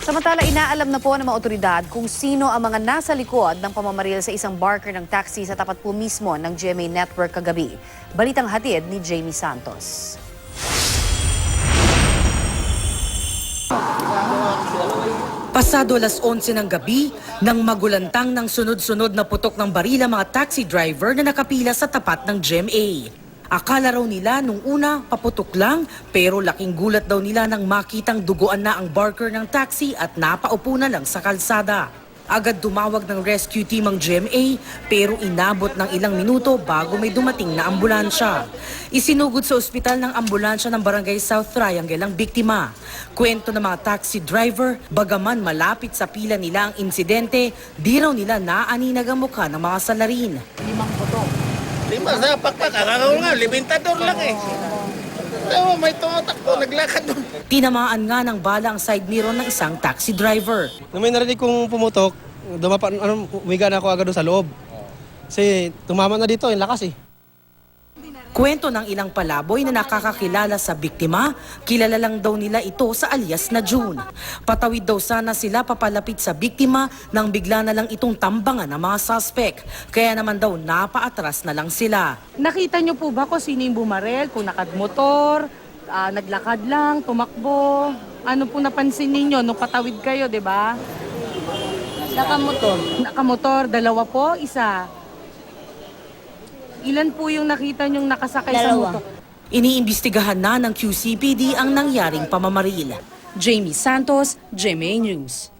Samantala, inaalam na po ng mga otoridad kung sino ang mga nasa likod ng pamamaril sa isang barker ng taxi sa tapat po mismo ng GMA Network kagabi. Balitang hatid ni Jamie Santos. Pasado alas 11 ng gabi, nang magulantang ng sunod-sunod na putok ng baril ang mga taxi driver na nakapila sa tapat ng GMA. Akala raw nila nung una paputok lang, pero laking gulat daw nila nang makitang duguan na ang barker ng taxi at napaupo na lang sa kalsada. Agad tumawag ng rescue team ang GMA pero inabot ng ilang minuto bago may dumating na ambulansya. Isinugod sa ospital ng ambulansya ng Barangay South Triangle ang biktima. Kwento ng mga taxi driver, bagaman malapit sa pila nila ang insidente, di raw nila naaninag ang mukha ng mga salarin. 5 putok. 5 sa pakpak, akakaw nga, limitador lang eh. Oo, may tumatakbo, naglakad doon. Tinamaan nga ng bala ang side mirror ng isang taxi driver. Nung may narinig kong pumutok, umiga na ako agad doon sa loob. Kasi tumama na dito, yung lakas eh. Kwento ng ilang palaboy na nakakakilala sa biktima, kilala lang daw nila ito sa alias na June. Patawid daw sana sila papalapit sa biktima nang bigla na lang itong tambangan ng mga suspect. Kaya naman daw napaatras na lang sila. Nakita niyo po ba kung sino yung bumarel? Kung nakadmotor, naglakad lang, tumakbo? Ano po napansin ninyo nung patawid kayo, di ba? Nakamotor. Nakamotor, 2 po, 1. Ilan po yung nakita niyong nakasakay sa 2. motor? Iniimbestigahan na ng QCPD ang nangyaring pamamaril. Jamie Santos, GMA News.